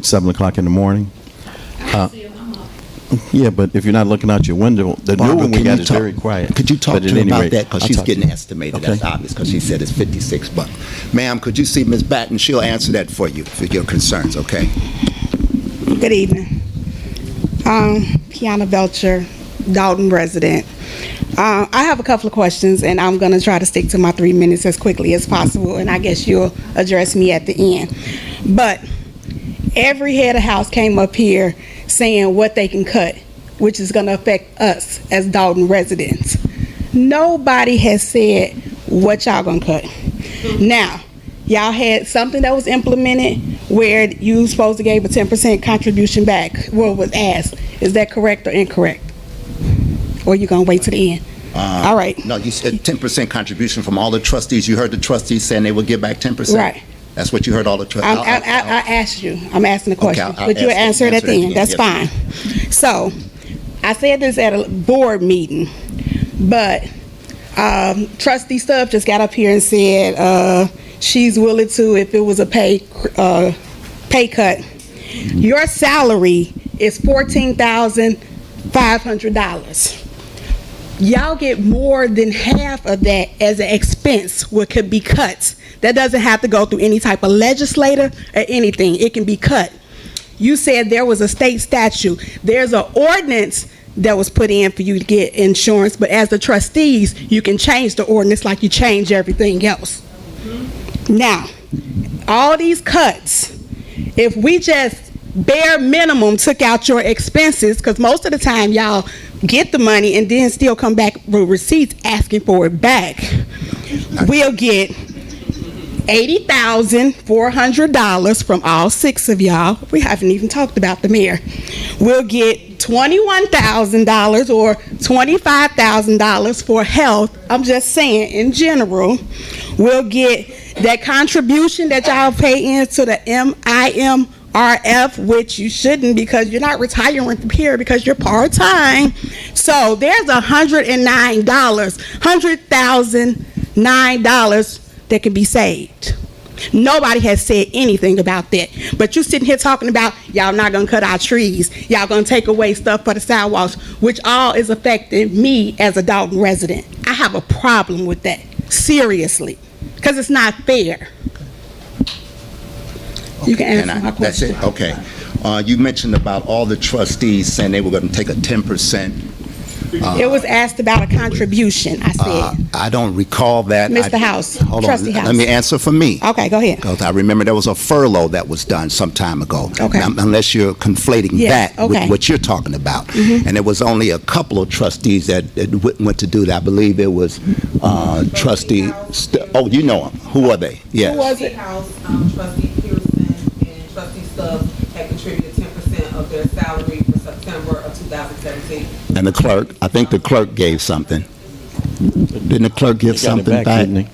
7 o'clock in the morning. Yeah, but if you're not looking out your window, the new one we got is very quiet. Could you talk But to at her any about rate, that? Because I'll she's talk to getting you. estimated. Okay. That's obvious because she said it's $56. Ma'am, could you see Ms. Batten? She'll answer that for you, for your concerns, okay? Good evening. Kiana Belcher, Dalton resident. I have a couple of questions, and I'm going to try to stick to my 3 minutes as quickly as possible, and I guess you'll address me at the end. But every head of house came up here saying what they can cut, which is going to affect us as Dalton residents. Nobody has said what y'all going to cut. Now, y'all had something that was implemented where you supposed to give a 10% contribution back. What was asked. Is that correct or incorrect? Or you going to wait to the end? All right. No, you said 10% contribution from all the trustees. You heard the trustees saying they would give back 10%? Right. That's what you heard all the trustees? I asked you. I'm asking the question. I'll But you answer it at the end. That's Yes, fine. So, I said this at a board meeting, but Trustee Stubbs just got up here and said she's willing to if it was a pay cut. Your salary is $14,500. Y'all get more than half of that as an expense what could be cut. That doesn't have to go through any type of legislator or anything. It can be cut. You said there was a state statute. There's an ordinance that was put in for you to get insurance, but as the trustees, you can change the ordinance like you change everything else. Now, all these cuts, if we just bare minimum took out your expenses, because most of the time y'all get the money and then still come back with receipts asking for it back, we'll get $80,400 from all 6 of y'all. We haven't even talked about the mayor. We'll get $21,000 or $25,000 for health. I'm just saying in general. We'll get that contribution that y'all pay into the MIMRF, which you shouldn't because you're not retiring from here because you're part-time. So there's $109,009 that can be saved. Nobody has said anything about that. But you sitting here talking about y'all not gonna cut our trees, y'all gonna take away stuff for the sidewalks, which all is affecting me as a Dalton resident. I have a problem with that, seriously, because it's not fair. You can answer my question. That's it? Okay. You mentioned about all the trustees saying they were going to take a 10%. It was asked about a contribution, I said. I don't recall that. Mr. House, Hold on. Trustee House. Let me answer for me. Okay, go ahead. Because I remember there was a furlough that was done some time ago. Okay. Now, unless you're conflating Yes, that okay. with what you're talking about. And there was only a couple of trustees that went to do that. I believe it was Trustee... Oh, you know them. Who are they? Yes. Who was it? House, Trustee Pearson and Trustee Stubbs had contributed 10% of their salary for September of 2017. And the clerk, I think the clerk gave something. Didn't the clerk give He got it something back, back? didn't he?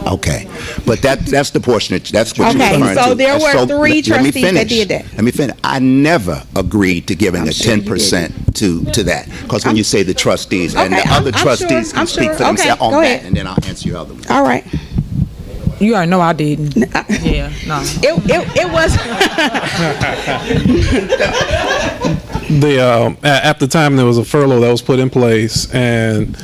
Okay, but that's the portion that's what Okay, you're referring to. so there were So, 3 let me trustees that finish. did that. Let me finish. I never agreed to giving I'm a sure you 10% to that, because when you say the trustees, and Okay, the other I'm trustees sure, can I'm speak sure. for themselves Okay, on go that, ahead. and then I'll answer your other one. All right. You already know I didn't. Yeah, no. It was... At the time there was a furlough that was put in place, and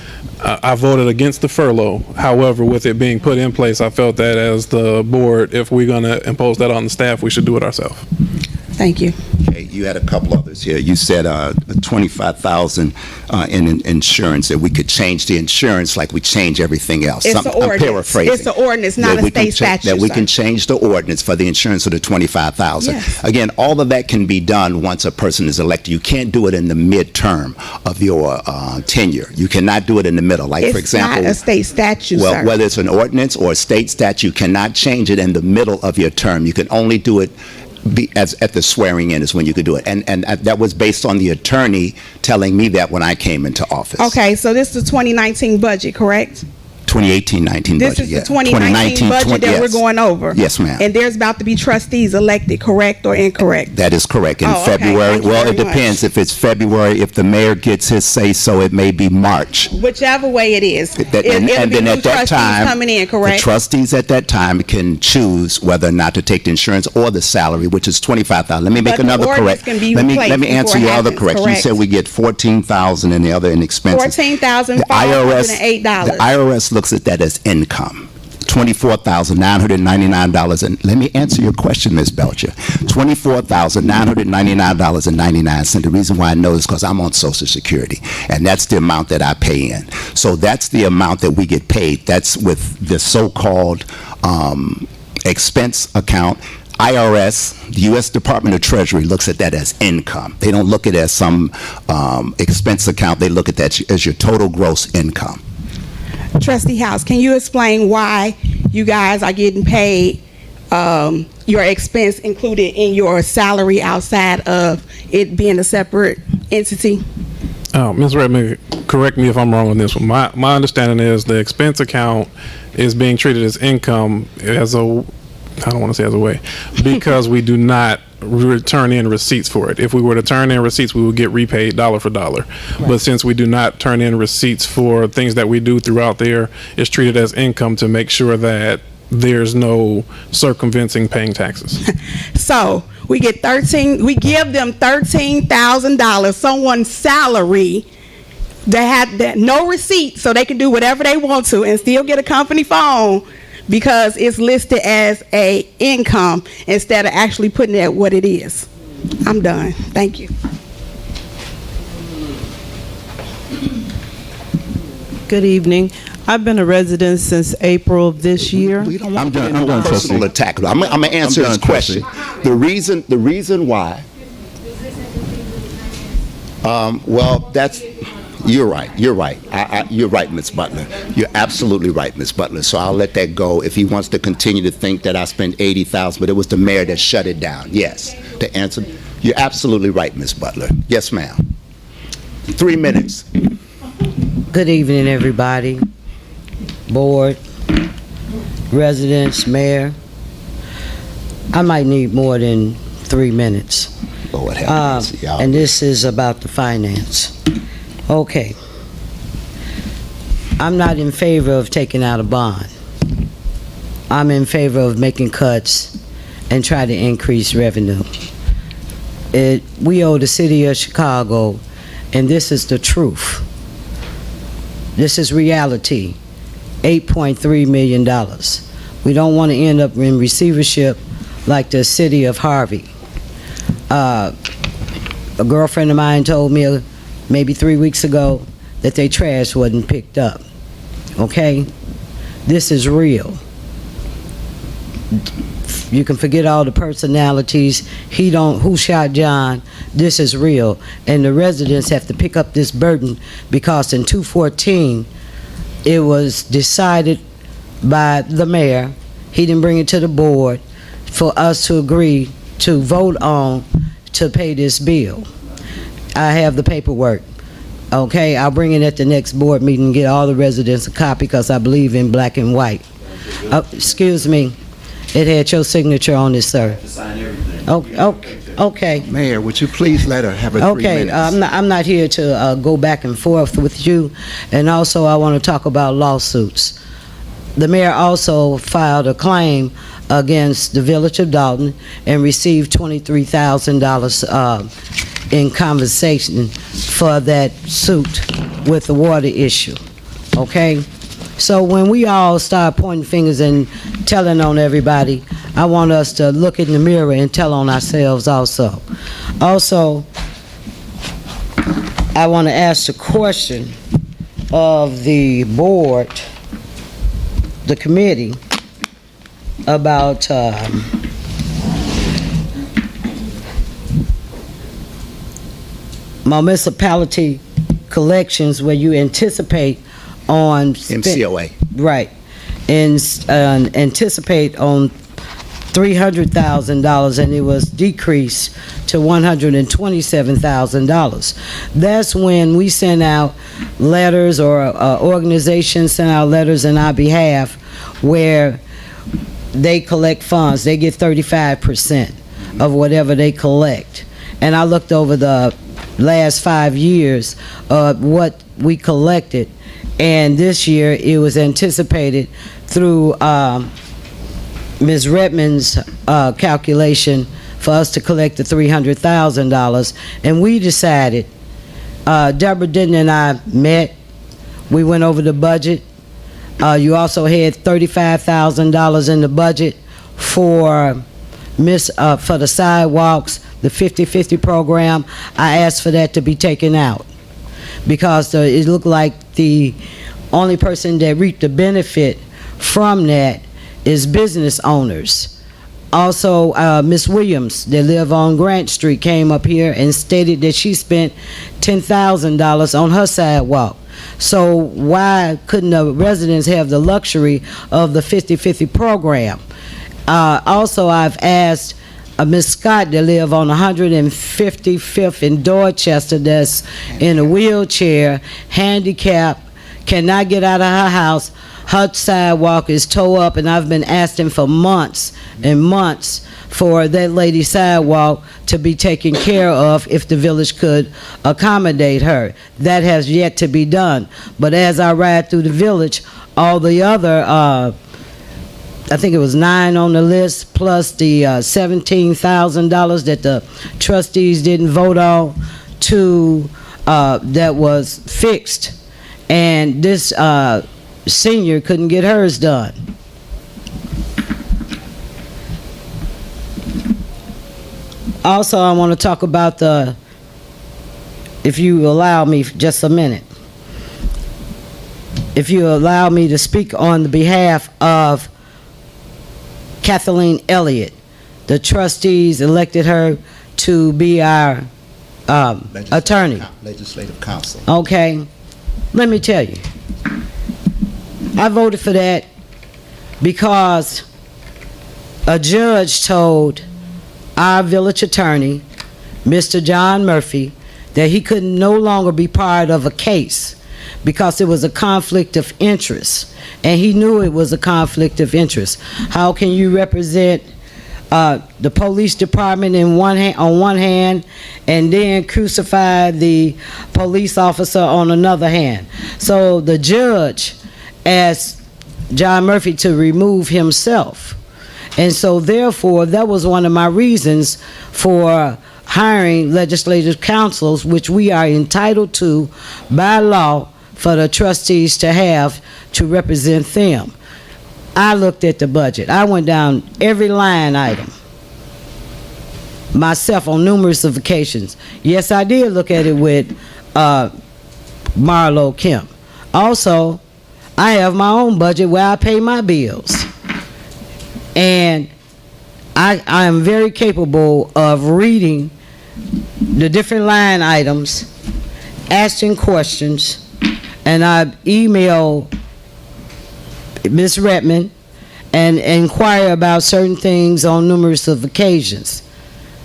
I voted against the furlough. However, with it being put in place, I felt that as the board, if we're going to impose that on the staff, we should do it ourselves. Thank you. Okay, you had a couple others here. You said $25,000 in insurance, that we could change the insurance like we change everything else. It's I'm the ordinance. paraphrasing. It's the ordinance, not That a we can state statute, That we sir. can change the ordinance for the insurance of the $25,000. Yes. Again, all of that can be done once a person is elected. You can't do it in the midterm of your tenure. You cannot do it in the middle. Like, for example, It's not a state statute, well, sir. whether it's an ordinance or a state statute, you cannot change it in the middle of your term. You can only do it at the swearing in is when you could do it. And that was based on the attorney telling me that when I came into office. Okay, so this is the 2019 budget, correct? 2018-19 This budget, is yeah. the 2019 budget that we're yes. going over. Yes, ma'am. And there's about to be trustees elected, correct or incorrect? That is correct. In Oh, okay. February, Thank you well, very it depends. If it's February, if the mayor gets his say-so, it may be March. Whichever way it is. And It'll be then new at that trustees time, coming in, the correct? trustees at that time can choose whether or not to take the insurance or the salary, which is $25,000. Let me make But the another ordinance correct. can be Let me replaced answer before it your other happens, correction. You correct? said we get $14,000 and the other in expenses. $14,508. The IRS looks at that as income. $24,999. And let me answer your question, Ms. Belcher. $24,999.99. The reason why I know is because I'm on Social Security, and that's the amount that I pay in. So that's the amount that we get paid. That's with the so-called expense account. IRS, the U.S. Department of Treasury, looks at that as income. They don't look at it as some expense account. They look at that as your total gross income. Trustee House, can you explain why you guys are getting paid your expense included in your salary outside of it being a separate entity? Ms. Redmond, correct me if I'm wrong on this one. My understanding is the expense account is being treated as income as a, I don't want to say as a way, because we do not return in receipts for it. If we were to turn in receipts, we would get repaid dollar for dollar. Right. But since we do not turn in receipts for things that we do throughout there, it's treated as income to make sure that there's no circumventing paying taxes. So we give them $13,000, someone's salary that had no receipt, so they can do whatever they want to and still get a company phone because it's listed as a income instead of actually putting it at what it is. I'm done. Thank you. Good evening. I've been a resident since April of this year. We don't want I'm to done, get into a personal Trustee. attack. I'm going to answer done, his question. The reason why. Well, that's. You're right. You're right. You're right, Ms. Butler. You're absolutely right, Ms. Butler. So I'll let that go. If he wants to continue to think that I spent $80,000, but it was the mayor that shut it down. Yes. To answer, you're absolutely right, Ms. Butler. Yes, ma'am. 3 minutes. Good evening, everybody. Board, residents, mayor. I might need more than 3 minutes. Lord have mercy, y'all. And this is about the finance. Okay. I'm not in favor of taking out a bond. I'm in favor of making cuts and try to increase revenue. We owe the city of Chicago, and this is the truth. This is reality. $8.3 million. We don't want to end up in receivership like the city of Harvey. A girlfriend of mine told me maybe 3 weeks ago that their trash wasn't picked up. Okay? This is real. You can forget all the personalities. Who shot John? This is real. And the residents have to pick up this burden because in 2014, it was decided by the mayor, he didn't bring it to the board, for us to agree to vote on to pay this bill. I have the paperwork. Okay, I'll bring it at the next board meeting and get all the residents a copy because I believe in black and white. Excuse me. It had your signature on it, sir. Okay. Mayor, would you please let her have her 3 minutes? Okay, I'm not here to go back and forth with you. And also, I want to talk about lawsuits. The mayor also filed a claim against the Village of Dalton and received $23,000 in compensation for that suit with the water issue. Okay? So when we all start pointing fingers and telling on everybody, I want us to look in the mirror and tell on ourselves also. Also, I want to ask the question of the board, the committee, about municipality collections where you anticipate on MCOA. right, and anticipate on $3 $300,000, and it was decreased to $127,000. That's when we sent out letters, or organizations sent out letters in our behalf, where they collect funds. They get 35% of whatever they collect. And I looked over the last 5 years of what we collected, and this year it was anticipated through Ms. Redmond's calculation for us to collect the $300,000, and we decided, Deborah Denton and I met, we went over the budget. You also had $35,000 in the budget for the sidewalks, the 50-50 program. I asked for that to be taken out because it looked like the only person that reaped the benefit from that is business owners. Also, Ms. Williams, that live on Grant Street, came up here and stated that she spent $10,000 on her sidewalk. So why couldn't the residents have the luxury of the 50-50 program? Also, I've asked Ms. Scott that live on 155th in Dorchester, that's in a wheelchair, handicapped, cannot get out of her house. Her sidewalk is tore up, and I've been asking for months and months for that lady's sidewalk to be taken care of if the village could accommodate her. That has yet to be done. But as I ride through the village, all the other, I think it was 9 on the list, plus the $17,000 that the trustees didn't vote on, that was fixed. And this senior couldn't get hers done. Also, I want to talk about if you allow me just a minute, if you allow me to speak on the behalf of Kathleen Elliott. The trustees elected her to be our attorney. Legislative counsel. Okay, let me tell you, I voted for that because a judge told our village attorney, Mr. John Murphy, that he could no longer be part of a case because it was a conflict of interest, and he knew it was a conflict of interest. How can you represent the police department on one hand, and then crucify the police officer on another hand? So the judge asked John Murphy to remove himself, and so therefore that was one of my reasons for hiring legislative councils, which we are entitled to by law for the trustees to have to represent them. I looked at the budget. I went down every line item myself on numerous occasions. Yes, I did look at it with Marlo Kemp. Also, I have my own budget where I pay my bills. And I am very capable of reading the different line items, asking questions, and I email Ms. Redmond and inquire about certain things on numerous of occasions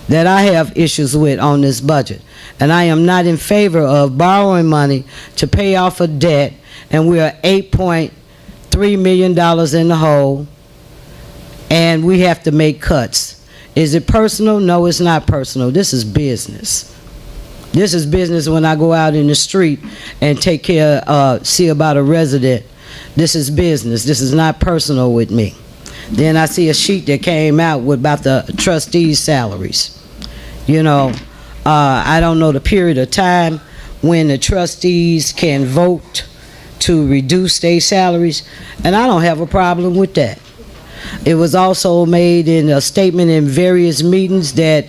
that I have issues with on this budget. And I am not in favor of borrowing money to pay off a debt, and we are $8.3 million in the hole, and we have to make cuts. Is it personal? No, it's not personal. This is business. This is business when I go out in the street and take care, see about a resident. This is business. This is not personal with me. Then I see a sheet that came out with about the trustees' salaries. You know, I don't know the period of time when the trustees can vote to reduce their salaries, and I don't have a problem with that. It was also made in a statement in various meetings that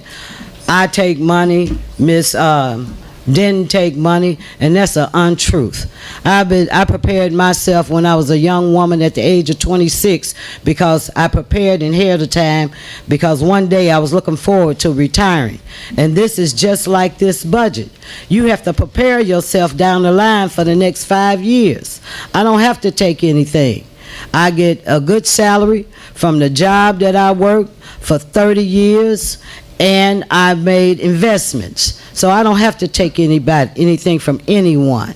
I take money, Miss didn't take money, and that's an untruth. I prepared myself when I was a young woman at the age of 26 because I prepared ahead of time because one day I was looking forward to retiring. And this is just like this budget. You have to prepare yourself down the line for the next 5 years. I don't have to take anything. I get a good salary from the job that I worked for 30 years, and I've made investments. So I don't have to take anything from anyone.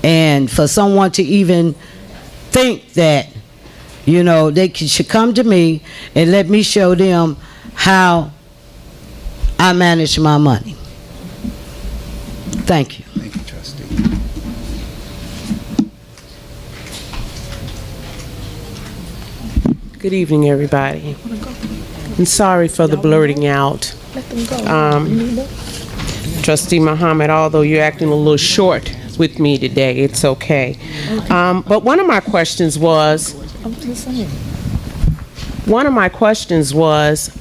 And for someone to even think that, they should come to me and let me show them how I manage my money. Thank you. Thank you, trustee. Good evening, everybody. I'm sorry for the blurting out. Trustee Muhammad, although you're acting a little short with me today, it's okay. But one of my questions was,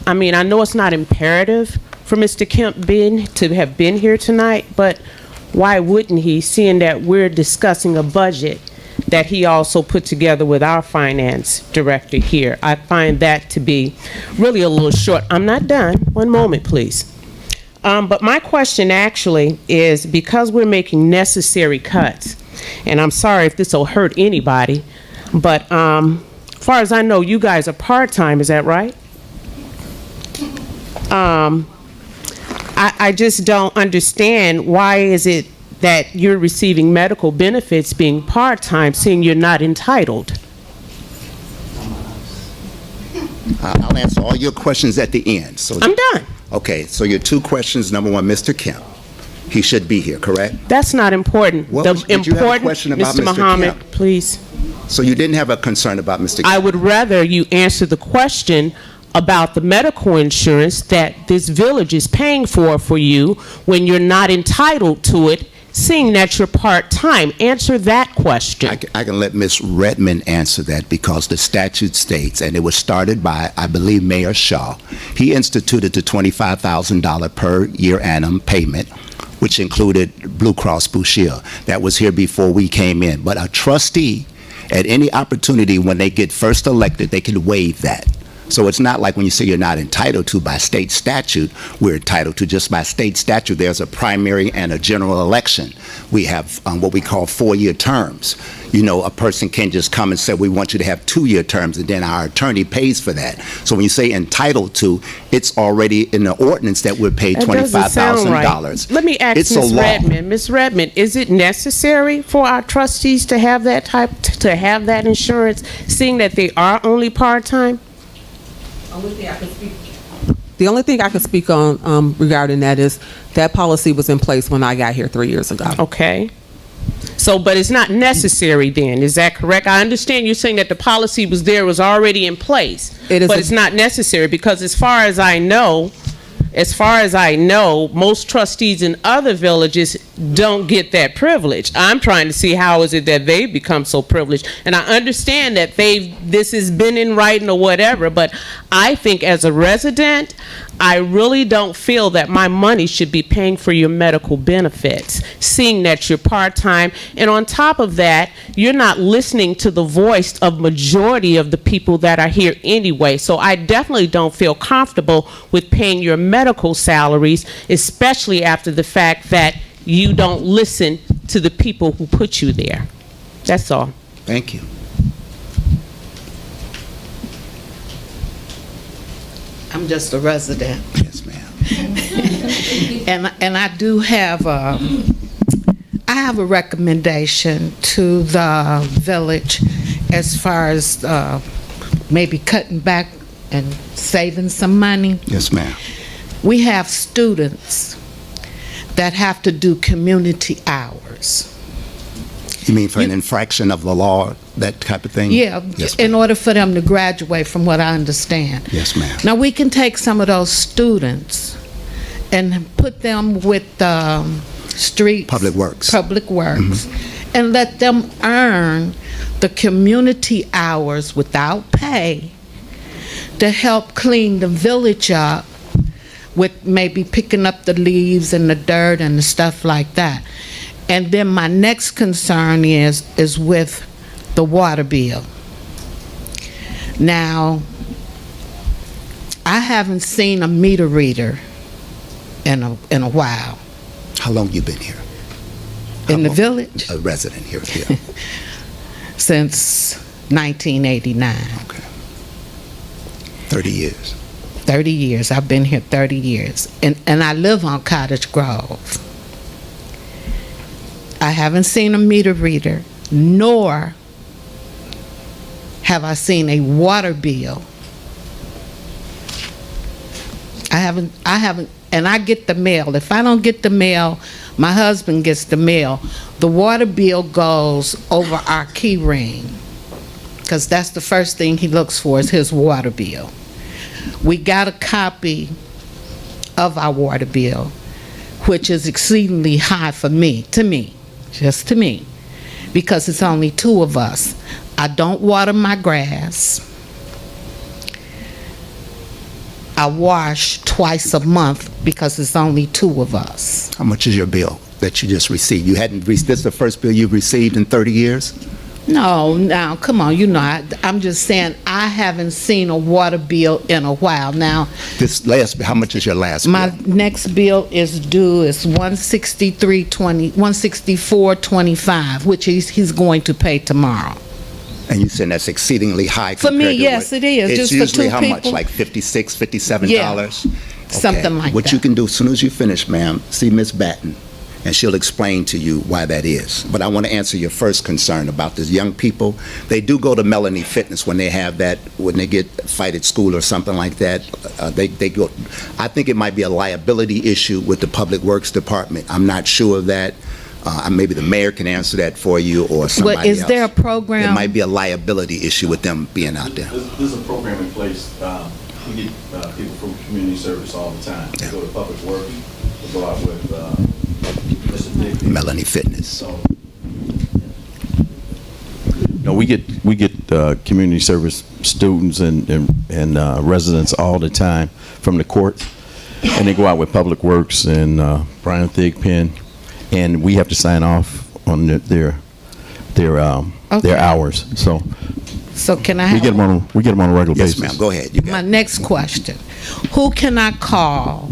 I mean, I know it's not imperative for Mr. Kemp to have been here tonight, but why wouldn't he, seeing that we're discussing a budget that he also put together with our finance director here? I find that to be really a little short. I'm not done. One moment, please. But my question actually is, because we're making necessary cuts, and I'm sorry if this will hurt anybody, but as far as I know, you guys are part-time, is that right? I just don't understand, why is it that you're receiving medical benefits being part-time, seeing you're not entitled? I'll answer all your questions at the end. So I'm done. Okay, so your two questions. Number one, Mr. Kemp. He should be here, correct? That's not important. Did you have a question about Mr. Mr. Muhammad, Kemp? please. So you didn't have a concern about Mr. Kemp? I would rather you answer the question about the medical insurance that this village is paying for you when you're not entitled to it, seeing that you're part-time. Answer that question. I can let Ms. Redmond answer that, because the statute states, and it was started by, I believe, Mayor Shaw. He instituted the $25,000 per year annum payment, which included Blue Cross Blue Shield. That was here before we came in. But a trustee, at any opportunity when they get first elected, they can waive that. So it's not like when you say you're not entitled to by state statute, we're entitled to just by state statute. There's a primary and a general election. We have what we call 4-year terms. A person can't just come and say, we want you to have 2-year terms, and then our attorney pays for that. So when you say entitled to, it's already in the ordinance that we're paid $25,000. Right. Let me ask Ms. Redmond. Ms. Redmond, is it necessary for our trustees to have that insurance, seeing that they are only part-time? The only thing I can speak on regarding that is that policy was in place when I got here 3 years ago. Okay. So, but it's not necessary then, is that correct? I understand you're saying that the policy was there, was already in place, but it's not necessary, because as far as I know, most trustees in other villages don't get that privilege. I'm trying to see how is it that they've become so privileged. And I understand that this has been in writing or whatever, but I think as a resident, I really don't feel that my money should be paying for your medical benefits, seeing that you're part-time. And on top of that, you're not listening to the voice of majority of the people that are here anyway. So I definitely don't feel comfortable with paying your medical salaries, especially after the fact that you don't listen to the people who put you there. That's all. Thank you. I'm just a resident. Yes, ma'am. And I do have I have a recommendation to the village as far as maybe cutting back and saving some money. Yes, ma'am. We have students that have to do community hours. You mean for an infraction of the law, that type of thing? Yeah, yes, in order for them to graduate, from what I understand. Yes, ma'am. Now, we can take some of those students and put them with streets. Public Works. And let them earn the community hours without pay to help clean the village up, with maybe picking up the leaves and the dirt and the stuff like that. And then my next concern is with the water bill. Now, I haven't seen a meter reader in a while. How long you been here? In the village? A resident here, yeah. Since 1989. Okay. 30 years. 30 years. I've been here 30 years. And I live on Cottage Grove. I haven't seen a meter reader, nor have I seen a water bill. I haven't, and I get the mail. If I don't get the mail, my husband gets the mail. The water bill goes over our key ring, because that's the first thing he looks for is his water bill. We got a copy of our water bill, which is exceedingly high for me, just to me, because it's only two of us. I don't water my grass. I wash twice a month because it's only two of us. How much is your bill that you just received? You hadn't, this is the first bill you've received in 30 years? No, now, come on, you know, I'm just saying I haven't seen a water bill in a while. Now, This last, how much is your last bill? my next bill is due, is $164.25, which he's going to pay tomorrow. And you said that's exceedingly high For me, compared to yes, what- it is. It's Just for usually two how much, people. like $56, $57? Yeah, something like What that. you can do, as soon as you finish, ma'am, see Miss Batten, and she'll explain to you why that is. But I want to answer your first concern about these young people. They do go to Melanie Fitness when they have that, when they get a fight at school or something like that. They go. I think it might be a liability issue with the Public Works Department. I'm not sure of that. Maybe the mayor can answer that for you or somebody But is else. there a program? There might be a liability issue with them being out there. There's a program in place. We get people from community service all the time. They go to Public Works, we go out with Mr. Dick. Melanie Fitness. So, no, we get community service students and residents all the time from the courts, and they go out with Public Works and Brian Thigpen, and we have to sign off on their hours. So So can I we have get them on a regular Yes, basis. ma'am, go ahead. You got my it. next question? Who can I call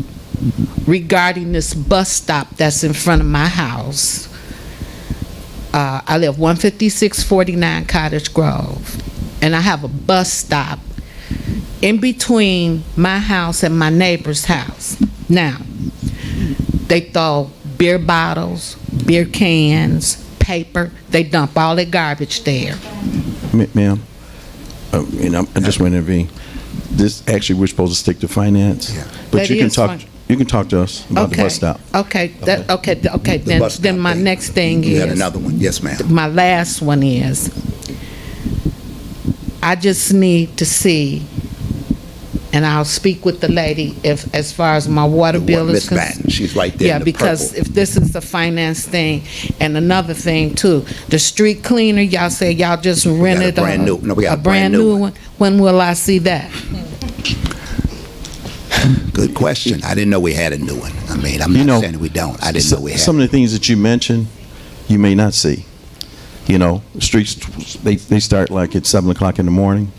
regarding this bus stop that's in front of my house? I live 15649 Cottage Grove, and I have a bus stop in between my house and my neighbor's house. Now, they throw beer bottles, beer cans, paper. They dump all their garbage there. Ma'am, and I just want to intervene. This, actually, we're supposed to stick to finance, but That you can is talk, fine. you can talk to us about the bus stop. Okay. The bus Then stop my thing. next thing You had is, another one. Yes, ma'am. my last one is, I just need to see, and I'll speak with the lady if, as far as my water bill is Miss concerned. Batten, she's right there Yeah, in the because purple. if this is a finance thing, and another thing too, the street cleaner, y'all say y'all just rented a brand new- no, we got a brand new one. When will I see that? Good question. I didn't know we had a new one. I mean, I'm You not know, saying we don't. I didn't know we had. Some of the things that you mentioned, you may not see. You know, streets, they start like at 7 o'clock in the morning,